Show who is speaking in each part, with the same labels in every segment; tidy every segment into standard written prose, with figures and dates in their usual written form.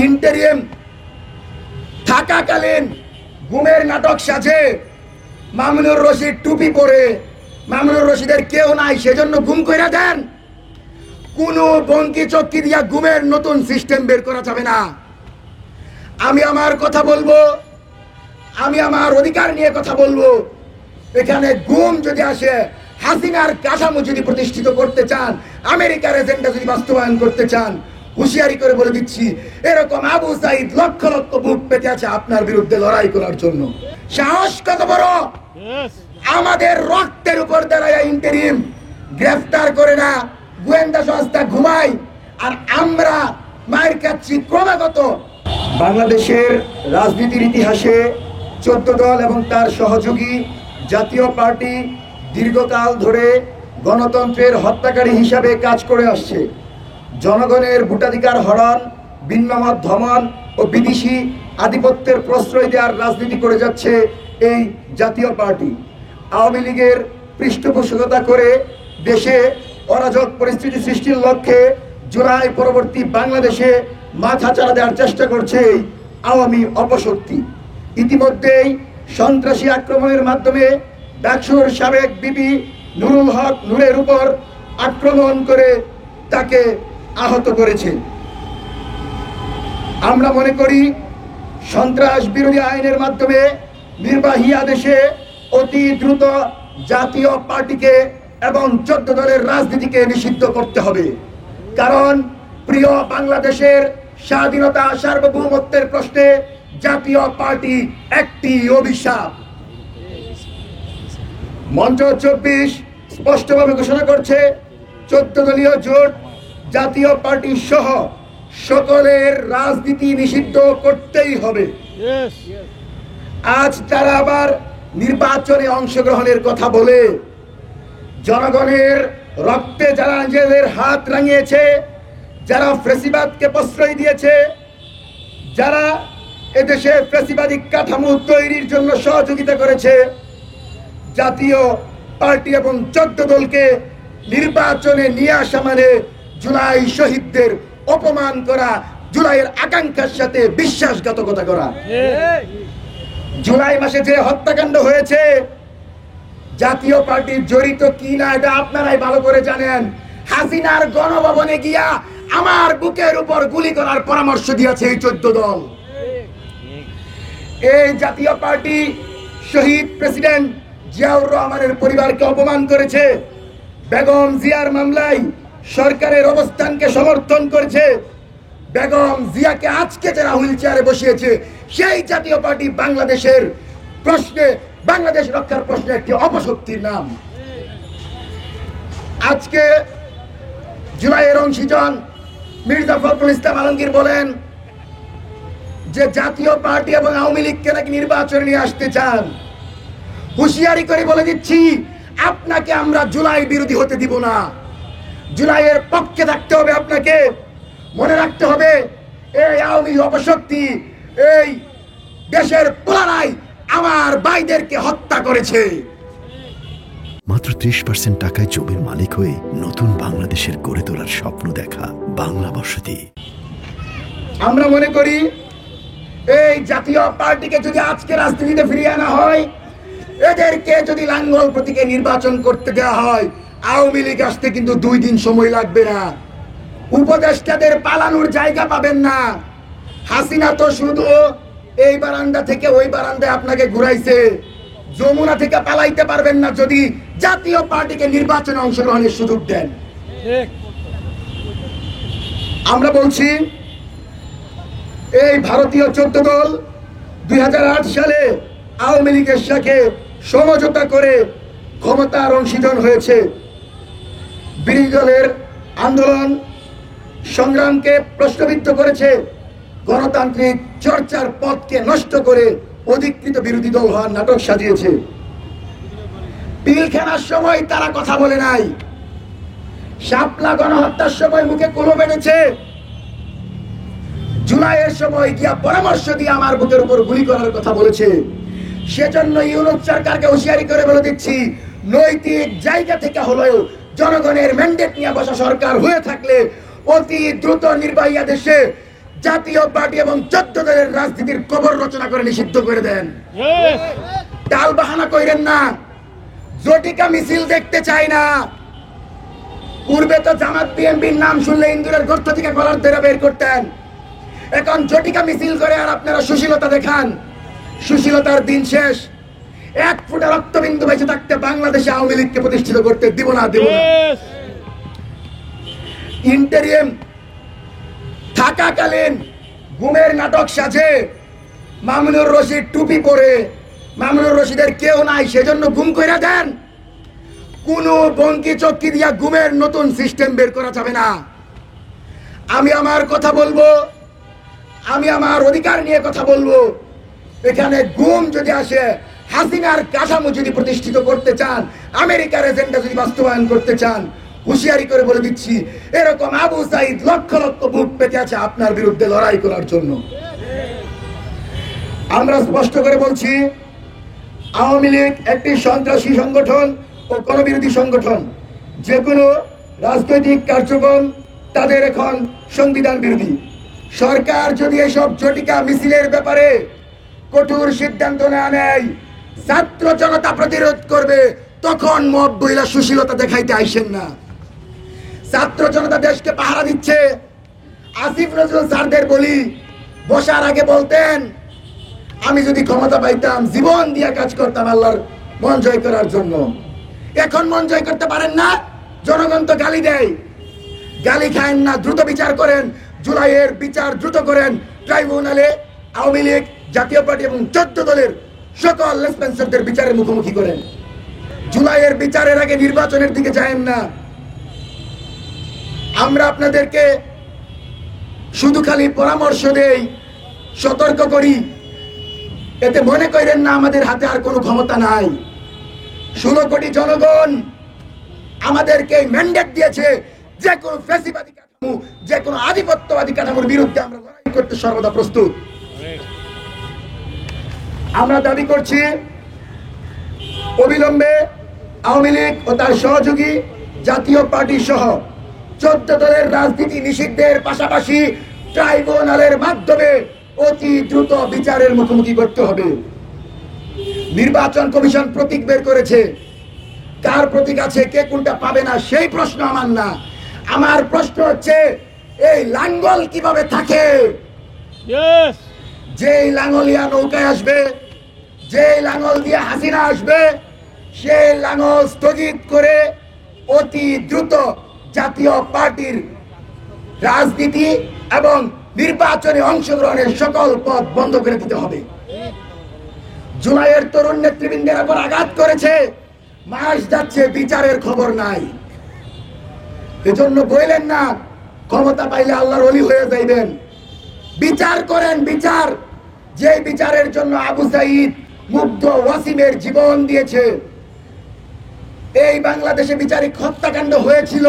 Speaker 1: Interim থাকাকালীন গুমের নাটক সাজে মামুনুর রশিদ টুপি পরে, মামুনুর রশিদের কেউ নাই সেজন্য গুম কইরা দেন। কোন বঙ্কি চক্কি দিয়া গুমের নতুন সিস্টেম বের করা যাবে না। আমি আমার কথা বলবো, আমি আমার অধিকার নিয়ে কথা বলবো। এখানে গুম যদি আসে, হাসিনার কাঠামো যদি প্রতিষ্ঠিত করতে চান, আমেরিকার এজেন্ডা যদি বাস্তবায়ন করতে চান, হুঁশিয়ারি করে বলে দিচ্ছি, এরকম আবু সাইদ লক্ষ লক্ষ বুক পেতে আছে আপনার বিরুদ্ধে লড়াই করার জন্য। সাহস কত বড়! আমাদের রক্তের উপর দাঁড়ায় ইন্টেরিম গ্রেফতার করে না, গোয়েন্দা সংস্থা ঘুমায়, আর আমরা মায়ের খাচ্ছি ক্রমাগত। বাংলাদেশের রাজনীতির ইতিহাসে 14 দল এবং তার সহযোগী জাতীয় পার্টি দীর্ঘকাল ধরে গণতন্ত্রের হত্যাকারী হিসাবে কাজ করে আসছে। জনগণের ভোটাধিকার হরণ, ভিন্নমত দমন ও বিদেশি আধিপত্যের প্রশ্রয় দেওয়ার রাজনীতি করে যাচ্ছে এই জাতীয় পার্টি। আওয়ামী লীগের পৃষ্ঠপোষকতা করে দেশে অরাজক পরিস্থিতি সৃষ্টির লক্ষ্যে জুলাই পরবর্তী বাংলাদেশে মাথাচাড়া দেওয়ার চেষ্টা করছে এই আওয়ামী অপশক্তি। ইতিমধ্যেই সন্ত্রাসী আক্রমণের মাধ্যমে ডাকসুর সাবেক বিপি নুরুল হক নূরের উপর আক্রমণ করে তাকে আহত করেছে। আমরা মনে করি সন্ত্রাস বিরোধী আইনের মাধ্যমে নির্বাহী আদেশে অতি দ্রুত জাতীয় পার্টিকে এবং 14 দলের রাজনীতিকে নিষিদ্ধ করতে হবে। কারণ প্রিয় বাংলাদেশের স্বাধীনতা সার্বভৌমত্বের প্রশ্নে জাতীয় পার্টি একটি অভিশাপ। মঞ্চ 24 স্পষ্টভাবে ঘোষণা করছে 14 দলীয় জোট জাতীয় পার্টি সহ সকলের রাজনীতি নিষিদ্ধ করতেই হবে। আজ তারা আবার নির্বাচনে অংশগ্রহণের কথা বলে জনগণের রক্তে যারা নিজেদের হাত রাঙিয়েছে, যারা ফ্যাসিবাদকে প্রশ্রয় দিয়েছে, যারা এদেশে ফ্যাসিবাদী কাঠামো তৈরির জন্য সহযোগিতা করেছে, জাতীয় পার্টি এবং 14 দলকে নির্বাচনে নিয়ে আসা মানে জুলাই শহীদদের অপমান করা, জুলাইয়ের আকাঙ্ক্ষার সাথে বিশ্বাসঘাতকতা করা। জুলাই মাসে যে হত্যাকাণ্ড হয়েছে, জাতীয় পার্টির জড়িত কি না এটা আপনারাই ভালো করে জানেন। হাসিনার গণভবনে গিয়া আমার বুকের উপর গুলি করার পরামর্শ দিয়েছে এই 14 দল। এই জাতীয় পার্টি শহীদ প্রেসিডেন্ট জিয়াউর রহমানের পরিবারকে অপমান করেছে, বেগম জিয়ার মামলায় সরকারের অবস্থানকে সমর্থন করেছে, বেগম জিয়াকে আজকে যারা হুইল চেয়ারে বসিয়েছে সেই জাতীয় পার্টি বাংলাদেশের প্রশ্নে, বাংলাদেশ রক্ষার প্রশ্নে একটি অপশক্তির নাম। আজকে জুলাইয়ের অংশীজন মির্জা ফখরুল ইসলাম আলমগীর বলেন যে জাতীয় পার্টি এবং আওয়ামী লীগকে নাকি নির্বাচনে নিয়ে আসতে চান। হুঁশিয়ারি করে বলে দিচ্ছি, আপনাকে আমরা জুলাই বিরোধী হতে দিব না, জুলাইয়ের পক্ষে থাকতে হবে। আপনাকে মনে রাখতে হবে এই আওয়ামী অপশক্তি এই দেশের পোলারাই আমার ভাইদেরকে হত্যা করেছে।
Speaker 2: মাত্র 30% টাকায় জমির মালিক হয়ে নতুন বাংলাদেশের গড়ে তোলার স্বপ্ন দেখা বাংলা বসতি।
Speaker 1: আমরা মনে করি এই জাতীয় পার্টিকে যদি আজকে রাজনীতিতে ফিরিয়ে আনা হয়, এদেরকে যদি লাঙ্গল প্রতীকে নির্বাচন করতে দেওয়া হয়, আওয়ামী লীগ আসতে কিন্তু 2 দিন সময় লাগবে না। উপদেষ্টাদের পালানোর জায়গা পাবেন না। হাসিনা তো শুধু এই বারান্দা থেকে ওই বারান্দায় আপনাকে ঘুরাইছে, যমুনা থেকে পালাইতে পারবেন না যদি জাতীয় পার্টিকে নির্বাচনে অংশগ্রহণের সুযোগ দেন। আমরা বলছি এই ভারতীয় 14 দল 2008 সালে আওয়ামী লীগের সাথে সমঝোতা করে ক্ষমতার অংশীদার হয়েছে। বিরোধী দলের আন্দোলন সংগ্রামকে প্রশ্নবিদ্ধ করেছে, গণতান্ত্রিক চর্চার পথকে নষ্ট করে অধিকৃত বিরোধী দল হওয়ার নাটক সাজিয়েছে। পিলখানার সময় তারা কথা বলে নাই, শাপলা গণহত্যার সময় মুখে কুলো বেঁধেছে, জুলাইয়ের সময় গিয়া পরামর্শ দিয়ে আমার বুকের উপর গুলি করার কথা বলেছে। সেজন্য ইউনূস সরকারকে হুঁশিয়ারি করে বলে দিচ্ছি, নৈতিক জায়গা থেকে হলেও জনগণের ম্যান্ডেট নিয়ে বসা সরকার হয়ে থাকলে অতি দ্রুত নির্বাহী আদেশে জাতীয় পার্টি এবং 14 দলের রাজনীতির কবর রচনা করে নিষিদ্ধ করে দেন। টাল বাহানা কইরেন না। জটিকা মিছিল দেখতে চাই না। পূর্বে তো জামাত বিএনপির নাম শুনলে ইন্দুরের গর্ত থেকে কলার ধরে বের করতেন। এখন জটিকা মিছিল করে আর আপনারা সুশীলতা দেখান। সুশীলতার দিন শেষ। 1 ফুটা রক্তবিন্দু বেঁচে থাকতে বাংলাদেশে আওয়ামী লীগকে প্রতিষ্ঠিত করতে দিব না। ইন্টারিম থাকাকালীন গুমের নাটক সাজে মামুনুর রশিদ টুপি পরে, মামুনুর রশিদের কেউ নাই সেজন্য গুম কইরা দেন। কোন বঙ্কি চক্কি দিয়া গুমের নতুন সিস্টেম বের করা যাবে না। আমি আমার কথা বলবো, আমি আমার অধিকার নিয়ে কথা বলবো। এখানে গুম যদি আসে, হাসিনার কাঠামো যদি প্রতিষ্ঠিত করতে চান, আমেরিকার এজেন্ডা যদি বাস্তবায়ন করতে চান, হুঁশিয়ারি করে বলে দিচ্ছি, এরকম আবু সাইদ লক্ষ লক্ষ বুক পেতে আছে আপনার বিরুদ্ধে লড়াই করার জন্য। আমরা স্পষ্ট করে বলছি, আওয়ামী লীগ একটি সন্ত্রাসী সংগঠন ও গণবিরোধী সংগঠন। যে কোনো রাজনৈতিক কার্যক্রম তাদের এখন সংবিধান বিরোধী। সরকার যদি এসব জটিকা মিছিলের ব্যাপারে কঠোর সিদ্ধান্ত না নেয়, ছাত্র জনতা প্রতিরোধ করবে, তখন মব বইলা সুশীলতা দেখাইতে আইসেন না। ছাত্র জনতা দেশকে পাহারা দিচ্ছে। আসিফ নজরুল স্যারদের বলি, বসার আগে বলতেন, আমি যদি ক্ষমতা পাইতাম জীবন দিয়ে কাজ করতাম আল্লাহর মন জয় করার জন্য। এখন মন জয় করতে পারেন না। জনগণ তো গালি দেয়। গালি খায়েন না, দ্রুত বিচার করেন। জুলাইয়ের বিচার দ্রুত করেন। ট্রাইব্যুনালে আওয়ামী লীগ, জাতীয় পার্টি এবং 14 দলের সকল লেসপেন্সারদের বিচারের মুখোমুখি করেন। জুলাইয়ের বিচারের আগে নির্বাচনের দিকে যায়েন না। আমরা আপনাদেরকে শুধু খালি পরামর্শ দেই, সতর্ক করি, এতে মনে করেন না আমাদের হাতে আর কোনো ক্ষমতা নাই। 16 কোটি জনগণ আমাদেরকে ম্যান্ডেট দিয়েছে, যে কোনো ফ্যাসিবাদী কাঠামো, যে কোনো আধিপত্যবাদী কাঠামোর বিরুদ্ধে আমরা লড়াই করতে সর্বদা প্রস্তুত। আমরা দাবি করছি, অবিলম্বে আওয়ামী লীগ ও তার সহযোগী জাতীয় পার্টি সহ 14 দলের রাজনীতি নিষিদ্ধের পাশাপাশি ট্রাইব্যুনালের মাধ্যমে অতি দ্রুত বিচারের মুখোমুখি করতে হবে। নির্বাচন কমিশন প্রতীক বের করেছে। কার প্রতীক আছে, কে কোনটা পাবে না সেই প্রশ্ন আমার না। আমার প্রশ্ন হচ্ছে, এই লাঙ্গল কিভাবে থাকে? যে লাঙ্গলিয়া নৌকায় আসবে, যে লাঙ্গল দিয়ে হাসিনা আসবে, সেই লাঙ্গল স্থগিত করে অতি দ্রুত জাতীয় পার্টির রাজনীতি এবং নির্বাচনে অংশগ্রহণের সকল পথ বন্ধ করে দিতে হবে। জুলাইয়ের তরুণ নেতৃবৃন্দের উপর আঘাত করেছে, মাস যাচ্ছে, বিচারের খবর নাই। এজন্য বললেন না ক্ষমতা পাইলে আল্লাহর ওলি হয়ে যাইবেন। বিচার করেন, বিচার। যে বিচারের জন্য আবু সাইদ, মুগ্ধ, ওয়াসিমের জীবন দিয়েছে। এই বাংলাদেশে বিচারিক হত্যাকাণ্ড হয়েছিল,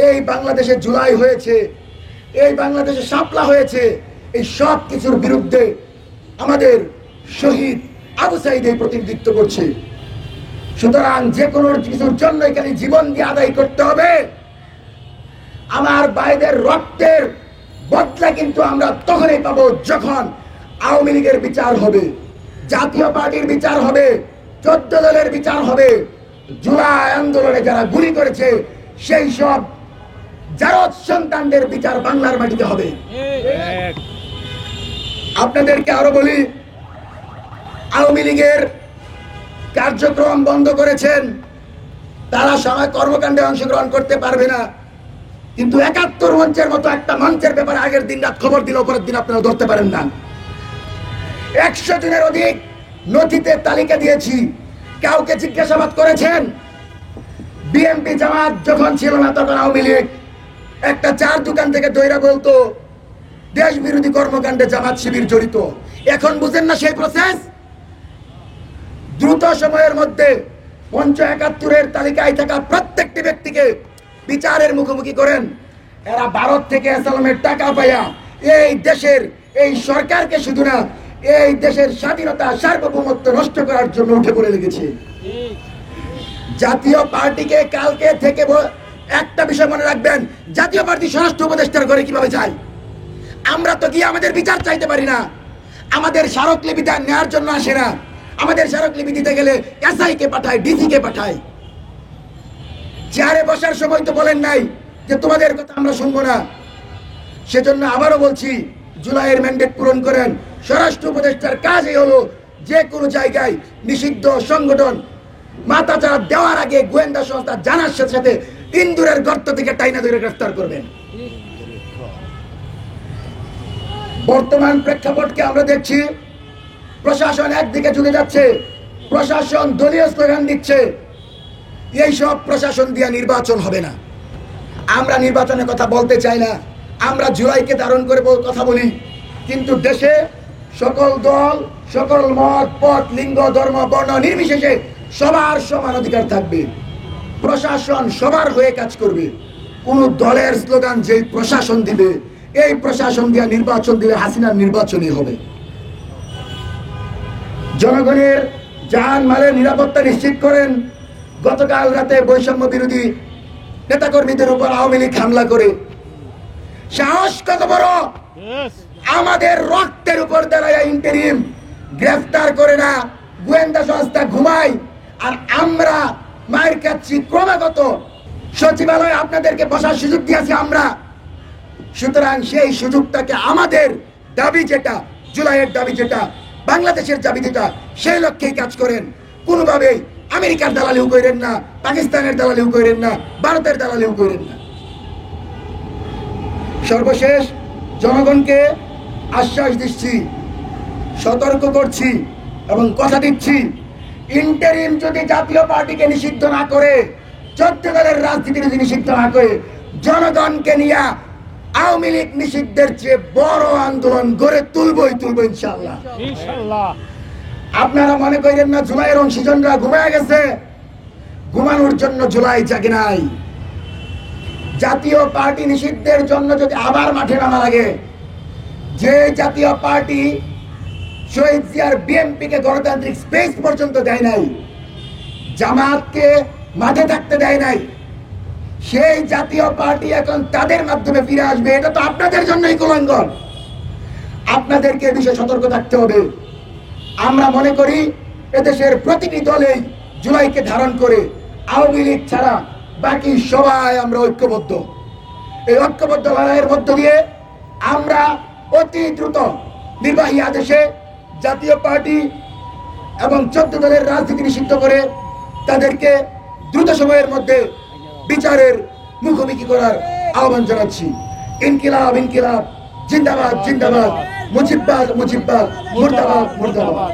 Speaker 1: এই বাংলাদেশে জুলাই হয়েছে, এই বাংলাদেশে শাপলা হয়েছে। এই সব কিছুর বিরুদ্ধে আমাদের শহীদ আবু সাইদ এই প্রতিনিধিত্ব করছে। সুতরাং যে কোনো কিছুর জন্য এখানে জীবন দিয়ে আদায় করতে হবে। আমার ভাইদের রক্তের বদলা কিন্তু আমরা তখনই পাবো যখন আওয়ামী লীগের বিচার হবে, জাতীয় পার্টির বিচার হবে, 14 দলের বিচার হবে, জুলাই আন্দোলনে যারা গুলি করেছে সেই সব জারদ সন্তানদের বিচার বাংলার মাটিতে হবে। আপনাদেরকে আরো বলি, আওয়ামী লীগের কার্যক্রম বন্ধ করেছেন, তারা সবাই কর্মকাণ্ডে অংশগ্রহণ করতে পারবে না। কিন্তু 71 মঞ্চের মতো একটা মঞ্চের ব্যাপারে আগের দিন রাত খবর দিলে পরের দিন আপনারা ধরতে পারেন না। 100 জনের অধিক নথিতে তালিকা দিয়েছি। কাউকে জিজ্ঞাসাবাদ করেছেন? বিএনপি জামাত যখন ছিল না তখন আওয়ামী লীগ একটা চার দোকান থেকে দইরা বলতো দেশ বিরোধী কর্মকাণ্ডে জামাত শিবির জড়িত। এখন বুঝেন না সেই প্রসেস? দ্রুত সময়ের মধ্যে 71 তালিকায় থাকা প্রত্যেকটি ব্যক্তিকে বিচারের মুখোমুখি করেন। এরা ভারত থেকে অ্যাসালামের টাকা পাইয়া এই দেশের, এই সরকারকে শুধু না, এই দেশের স্বাধীনতা সার্বভৌমত্ব নষ্ট করার জন্য উঠে পড়ে লেগেছে। জাতীয় পার্টিকে কালকে থেকে একটা বিষয় মনে রাখবেন, জাতীয় পার্টি স্বরাষ্ট্র উপদেষ্টার ঘরে কিভাবে যায়। আমরা তো গিয়ে আমাদের বিচার চাইতে পারি না, আমাদের স্মারকলিপিটা নেওয়ার জন্য আসে না। আমাদের স্মারকলিপি দিতে গেলে এসআই কে পাঠায়, ডিসি কে পাঠায়। চেয়ারে বসার সময় তো বলেন নাই যে তোমাদের কথা আমরা শুনবো না। সেজন্য আবারও বলছি, জুলাইয়ের ম্যান্ডেট পূরণ করেন। স্বরাষ্ট্র উপদেষ্টার কাজই হলো যে কোনো জায়গায় নিষিদ্ধ সংগঠন মাথাচাড়া দেওয়ার আগে গোয়েন্দা সংস্থা জানার সাথে সাথে ইন্দুরের গর্ত থেকে টাইনা ধরে গ্রেফতার করবেন। বর্তমান প্রেক্ষাপটকে আমরা দেখছি, প্রশাসন একদিকে ঝুঁকে যাচ্ছে, প্রশাসন দলীয় স্লোগান দিচ্ছে। এইসব প্রশাসন দিয়ে নির্বাচন হবে না। আমরা নির্বাচনের কথা বলতে চাই না, আমরা জুলাইকে ধারণ করে কথা বলি, কিন্তু দেশে সকল দল, সকল মত, পথ, লিঙ্গ, ধর্ম, বর্ণ নির্বিশেষে সবার সমান অধিকার থাকবে। প্রশাসন সবার হয়ে কাজ করবে। কোন দলের স্লোগান যেই প্রশাসন দিবে, এই প্রশাসন দিয়ে নির্বাচন দিলে হাসিনার নির্বাচনই হবে। জনগণের জান মালের নিরাপত্তা নিশ্চিত করেন। গতকাল রাতে বৈষম্য বিরোধী নেতাকর্মীদের উপর আওয়ামী লীগ হামলা করে, সাহস কত বড়! আমাদের রক্তের উপর দাঁড়ায় ইন্টারিম গ্রেফতার করে না, গোয়েন্দা সংস্থা ঘুমায়, আর আমরা মায়ের খাচ্ছি ক্রমাগত। সচিবালয়ে আপনাদেরকে বসার সুযোগ দিয়েছি আমরা। সুতরাং সেই সুযোগটাকে আমাদের দাবি যেটা, জুলাইয়ের দাবি যেটা, বাংলাদেশের দাবি যেটা, সেই লক্ষ্যেই কাজ করেন। কোনোভাবেই আমেরিকার দালালিও করেন না, পাকিস্তানের দালালিও করেন না, ভারতের দালালিও করেন না। সর্বশেষ জনগণকে আশ্বাস দিচ্ছি, সতর্ক করছি এবং কথা দিচ্ছি, ইন্টারিম যদি জাতীয় পার্টিকে নিষিদ্ধ না করে, 14 দলের রাজনীতি যদি নিষিদ্ধ না করে, জনগণকে নিয়ে আওয়ামী লীগ নিষিদ্ধের চেয়ে বড় আন্দোলন গড়ে তুলবই ইনশাআল্লাহ। আপনারা মনে করেন না জুলাইয়ের অংশীজনরা ঘুমায় গেছে। ঘুমানোর জন্য জুলাই জাগে নাই। জাতীয় পার্টি নিষিদ্ধের জন্য যদি আবার মাঠে নামা লাগে, যে জাতীয় পার্টি শহীদ জিয়ার বিএনপি কে গণতান্ত্রিক স্পেস পর্যন্ত দেয় নাই, জামাতকে মাঠে থাকতে দেয় নাই, সেই জাতীয় পার্টি এখন তাদের মাধ্যমে ফিরে আসবে। এটা তো আপনাদের জন্যই কুলঙ্ঘন। আপনাদেরকে এ বিষয়ে সতর্ক থাকতে হবে। আমরা মনে করি এদেশের প্রতিটি দলেই জুলাইকে ধারণ করে, আওয়ামী লীগ ছাড়া বাকি সবাই আমরা ঐক্যবদ্ধ। এই ঐক্যবদ্ধ লড়াইয়ের মধ্য দিয়ে আমরা অতি দ্রুত নির্বাহী আদেশে জাতীয় পার্টি এবং 14 দলের রাজনীতি নিষিদ্ধ করে তাদেরকে দ্রুত সময়ের মধ্যে বিচারের মুখোমুখি করার আহ্বান জানাচ্ছি। ইনকিলাব ইনকিলাব, জিন্দাবাদ জিন্দাবাদ, মুজিববাদ মুজিববাদ, মুর্দাবাদ মুর্দাবাদ।